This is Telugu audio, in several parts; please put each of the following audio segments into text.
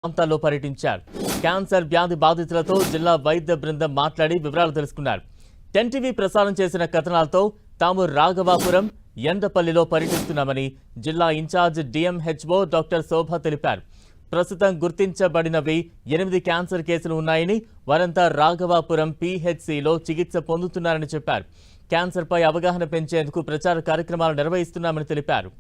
ప్రాంతాల్లో పర్యటించారు. క్యాన్సర్ వ్యాధి బాధితులతో జిల్లా వైద్య బృందం మాట్లాడి వివరాలు తెలుసుకున్నారు. 10 టీవీ ప్రసారం చేసిన కథనాలతో తాము రాఘవాపురం, ఎండపల్లిలో పర్యటిస్తున్నామని జిల్లా ఇన్ఛార్జ్ డిఎంహెచ్ఓ డాక్టర్ శోభ తెలిపారు. ప్రస్తుతం గుర్తించబడినవి 8 క్యాన్సర్ కేసులు ఉన్నాయని, వారంతా రాఘవాపురం పిహెచ్సిలో చికిత్స పొందుతున్నారని చెప్పారు. క్యాన్సర్పై అవగాహన పెంచేందుకు ప్రచార కార్యక్రమాలు నిర్వహిస్తున్నామని తెలిపారు.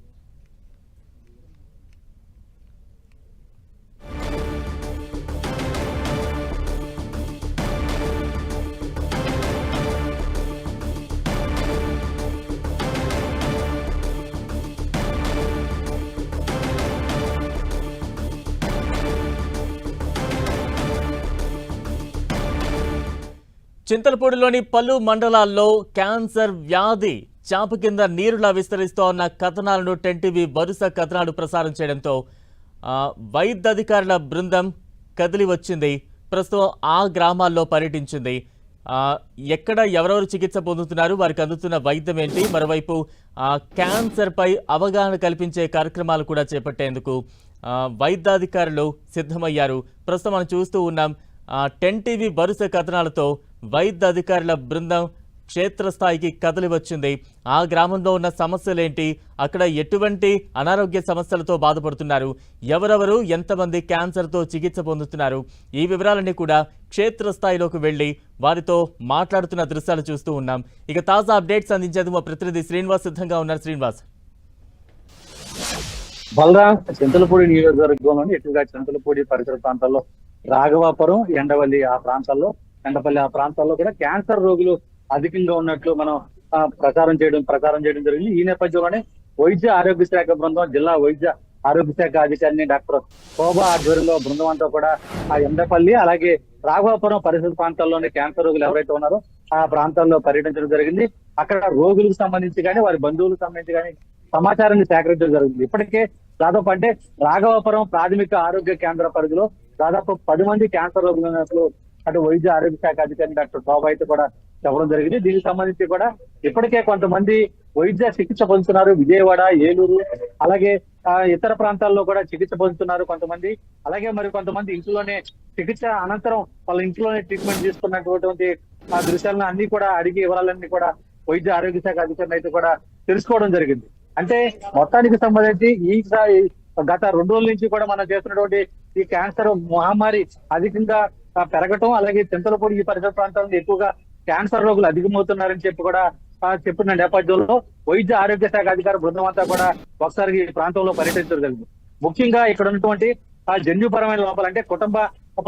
చింతలపూడిలోని పలు మండలాల్లో క్యాన్సర్ వ్యాధి చాప కింద నీరులా విస్తరిస్తోన్న కథనాలను 10 టీవీ వరుస కథనాలు ప్రసారం చేయడంతో వైద్యాధికారుల బృందం కదిలి వచ్చింది. ప్రస్తుతం ఆ గ్రామాల్లో పర్యటించింది. ఎక్కడ ఎవరెవరు చికిత్స పొందుతున్నారు, వారికి అందుతున్న వైద్యం ఏంటి, మరోవైపు క్యాన్సర్పై అవగాహన కల్పించే కార్యక్రమాలు కూడా చేపట్టేందుకు వైద్యాధికారులు సిద్ధమయ్యారు. ప్రస్తుతం మనం చూస్తూ ఉన్నాం 10 టీవీ వరుస కథనాలతో వైద్య అధికారుల బృందం క్షేత్రస్థాయికి కదిలి వచ్చింది. ఆ గ్రామంలో ఉన్న సమస్యలేంటి, అక్కడ ఎటువంటి అనారోగ్య సమస్యలతో బాధపడుతున్నారు, ఎవరెవరు ఎంతమంది క్యాన్సర్తో చికిత్స పొందుతున్నారు, ఈ వివరాలన్నీ కూడా క్షేత్రస్థాయిలోకి వెళ్లి వారితో మాట్లాడుతున్న దృశ్యాలు చూస్తూ ఉన్నాం. ఇక తాజా అప్డేట్స్ అందించేందుకు మా ప్రతినిధి శ్రీనివాస్ సిద్ధంగా ఉన్నారు. శ్రీనివాస్. బలరాం చింతలపూడి నియోజకవర్గంలోని ఎక్కువగా చింతలపూడి పరిసర ప్రాంతాల్లో రాఘవాపురం, ఎండపల్లి ఆ ప్రాంతాల్లో కూడా క్యాన్సర్ రోగులు అధికంగా ఉన్నట్లు మనం ప్రచారం చేయడం జరిగింది. ఈ నేపథ్యంలోనే వైద్య ఆరోగ్య శాఖ బృందం, జిల్లా వైద్య ఆరోగ్య శాఖ అధికారిని డాక్టర్ శోభ ఆధ్వర్యంలో బృందం అంతా కూడా ఆ ఎండపల్లి అలాగే రాఘవాపురం పరిసర ప్రాంతాల్లోని క్యాన్సర్ రోగులు ఎవరైతే ఉన్నారో ఆ ప్రాంతాల్లో పర్యటించడం జరిగింది. అక్కడ రోగులకు సంబంధించి కానీ వారి బంధువులకు సంబంధించి కానీ సమాచారాన్ని సేకరించడం జరిగింది. ఇప్పటికే దాదాపు అంటే రాఘవాపురం ప్రాథమిక ఆరోగ్య కేంద్ర పరిధిలో దాదాపు 10 మంది క్యాన్సర్ రోగులు ఉన్నట్లు అటు వైద్య ఆరోగ్య శాఖ అధికారి డాక్టర్ శోభ అయితే కూడా చెప్పడం జరిగింది. దీనికి సంబంధించి కూడా ఇప్పటికే కొంతమంది వైద్య చికిత్స పొందుతున్నారు. విజయవాడ, ఏలూరు అలాగే ఇతర ప్రాంతాల్లో కూడా చికిత్స పొందుతున్నారు కొంతమంది. అలాగే మరి కొంతమంది ఇంట్లోనే చికిత్స అనంతరం వాళ్ళ ఇంట్లోనే ట్రీట్మెంట్ తీసుకున్నటువంటి ఆ దృశ్యాలను అన్ని కూడా అడిగి వివరాలన్నీ కూడా వైద్య ఆరోగ్య శాఖ అధికారిని అయితే కూడా తెలుసుకోవడం జరిగింది. అంటే మొత్తానికి సంబంధించి గత 2 రోజుల నుంచి కూడా మనం చేస్తున్నటువంటి ఈ క్యాన్సర్ మహమ్మారి అధికంగా పెరగటం, అలాగే చింతలపూడి ఈ పరిసర ప్రాంతాల్లో ఎక్కువగా క్యాన్సర్ రోగులు అధికమవుతున్నారని చెప్పి కూడా చెప్పిన నేపథ్యంలో వైద్య ఆరోగ్య శాఖ అధికార బృందం అంతా కూడా ఒకసారి ఈ ప్రాంతంలో పర్యటించడం జరిగింది. ముఖ్యంగా ఇక్కడ ఉన్నటువంటి జన్యుపరమైన లోపాలు అంటే కుటుంబ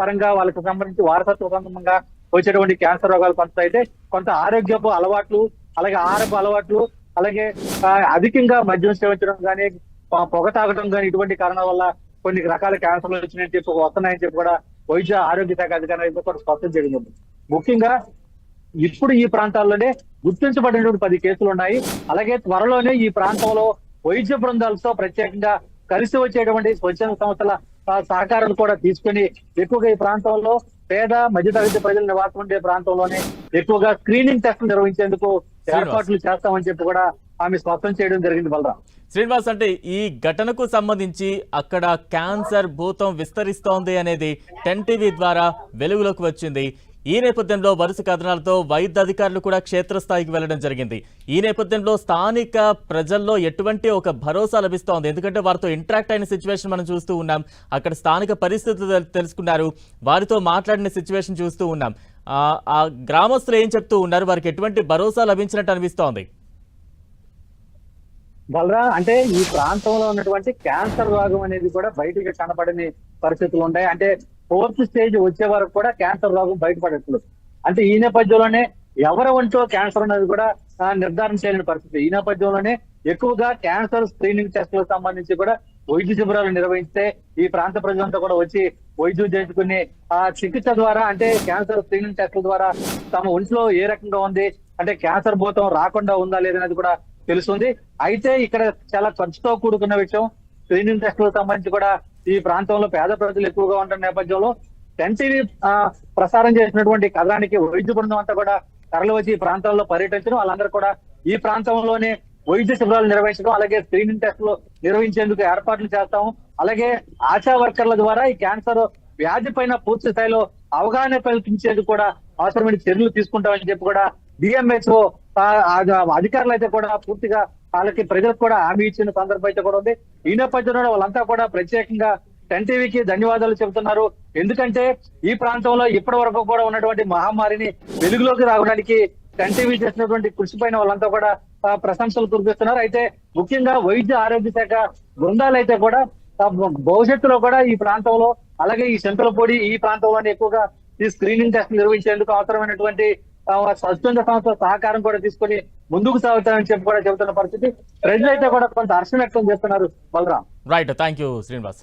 పరంగా వాళ్ళకి సంబంధించి వారసత్వ సంబంధంగా వచ్చేటువంటి క్యాన్సర్ రోగాలు కొంత అయితే, కొంత ఆరోగ్యపు అలవాట్లు అలాగే ఆహారపు అలవాట్లు అలాగే అధికంగా మద్యం సేవించడం కానీ పొగ తాగడం కానీ ఇటువంటి కారణాల వల్ల కొన్ని రకాల క్యాన్సర్లు వచ్చినాయని చెప్పి వస్తున్నాయని చెప్పి కూడా వైద్య ఆరోగ్య శాఖ అధికారులు కూడా స్పష్టం చేయడం. ముఖ్యంగా ఇప్పుడు ఈ ప్రాంతాల్లోనే గుర్తించబడినటువంటి 10 కేసులు ఉన్నాయి. అలాగే త్వరలోనే ఈ ప్రాంతంలో వైద్య బృందాలతో ప్రత్యేకంగా కలిసి వచ్చేటువంటి స్వచ్ఛంద సంస్థల సహకారాలు కూడా తీసుకుని ఎక్కువగా ఈ ప్రాంతంలో పేద మధ్యతరగతి ప్రజలు నివాసం ఉండే ప్రాంతంలోనే ఎక్కువగా స్క్రీనింగ్ టెస్టులు నిర్వహించేందుకు ఏర్పాట్లు చేస్తామని చెప్పి కూడా ఆమె స్పష్టం చేయడం జరిగింది. బలరాం. శ్రీనివాస్, అంటే ఈ ఘటనకు సంబంధించి అక్కడ క్యాన్సర్ భూతం విస్తరిస్తోంది అనేది 10 టీవీ ద్వారా వెలుగులోకి వచ్చింది. ఈ నేపథ్యంలో వరుస కథనాలతో వైద్య అధికారులు కూడా క్షేత్రస్థాయికి వెళ్లడం జరిగింది. ఈ నేపథ్యంలో స్థానిక ప్రజల్లో ఎటువంటి ఒక భరోసా లభిస్తోంది? ఎందుకంటే వారితో ఇంటరాక్ట్ అయిన సిచ్యువేషన్ మనం చూస్తూ ఉన్నాం. అక్కడ స్థానిక పరిస్థితులు తెలుసుకున్నారు, వారితో మాట్లాడిన సిచ్యువేషన్ చూస్తూ ఉన్నాం. ఆ గ్రామస్తులు ఏం చెప్తూ ఉన్నారు, వారికి ఎటువంటి భరోసా లభించినట్టు అనిపిస్తోంది? బలరా, అంటే ఈ ప్రాంతంలో ఉన్నటువంటి క్యాన్సర్ రోగం అనేది కూడా బయటికి కనపడని పరిస్థితులు ఉంటాయి. అంటే 4th స్టేజ్ వచ్చే వరకు కూడా క్యాన్సర్ రోగం బయటపడట్లేదు. అంటే ఈ నేపథ్యంలోనే ఎవరి ఒంట్లో క్యాన్సర్ అనేది కూడా నిర్ధారణ చేయలేని పరిస్థితి. ఈ నేపథ్యంలోనే ఎక్కువగా క్యాన్సర్ స్క్రీనింగ్ టెస్టులకు సంబంధించి కూడా వైద్య శిబిరాలు నిర్వహిస్తే ఈ ప్రాంత ప్రజలంతా కూడా వచ్చి వైద్యం చేసుకుని ఆ చికిత్స ద్వారా అంటే క్యాన్సర్ స్క్రీనింగ్ టెస్టుల ద్వారా తమ ఒంట్లో ఏ రకంగా ఉంది, అంటే క్యాన్సర్ భూతం రాకుండా ఉందా లేదనేది కూడా తెలుస్తుంది. అయితే ఇక్కడ చాలా ఖర్చుతో కూడుకున్న విషయం. స్క్రీనింగ్ టెస్టులకు సంబంధించి కూడా ఈ ప్రాంతంలో పేద ప్రజలు ఎక్కువగా ఉంటున్న నేపథ్యంలో 10 టీవీ ప్రసారం చేసినటువంటి కథనానికి వైద్య బృందం అంతా కూడా తరలి వచ్చి ఈ ప్రాంతంలో పర్యటించడం, వాళ్ళందరూ కూడా ఈ ప్రాంతంలోనే వైద్య శిబిరాలు నిర్వహించడం అలాగే స్క్రీనింగ్ టెస్టులు నిర్వహించేందుకు ఏర్పాట్లు చేస్తాము. అలాగే ఆశా వర్కర్ల ద్వారా ఈ క్యాన్సర్ వ్యాధి పైన పూర్తి స్థాయిలో అవగాహన కల్పించేందుకు కూడా అవసరమైన చర్యలు తీసుకుంటామని చెప్పి కూడా డిఎంహెచ్ఓ అధికారులు అయితే కూడా పూర్తిగా వాళ్ళకి ప్రజలకు కూడా హామీ ఇచ్చిన సందర్భం అయితే కూడా ఉంది. ఈ నేపథ్యంలో వాళ్ళంతా కూడా ప్రత్యేకంగా టెన్ టీవీకి ధన్యవాదాలు చెబుతున్నారు. ఎందుకంటే ఈ ప్రాంతంలో ఇప్పటి వరకు కూడా ఉన్నటువంటి మహమ్మారిని వెలుగులోకి రావడానికి టెన్ టీవీ చేసినటువంటి కృషి పైన వాళ్ళంతా కూడా ప్రశంసలు కురిపిస్తున్నారు. అయితే ముఖ్యంగా వైద్య ఆరోగ్య శాఖ బృందాలు అయితే కూడా భవిష్యత్తులో కూడా ఈ ప్రాంతంలో అలాగే ఈ చింతలపూడి ఈ ప్రాంతంలోనే ఎక్కువగా ఈ స్క్రీనింగ్ టెస్ట్ నిర్వహించేందుకు అవసరమైనటువంటి స్వచ్ఛంద సంస్థల సహకారం కూడా తీసుకొని ముందుకు సాగుతామని చెప్పి కూడా చెబుతున్న పరిస్థితి. ప్రజలైతే కూడా కొంత హర్షం వ్యక్తం చేస్తున్నారు. Balram. Right, thank you Srinivas.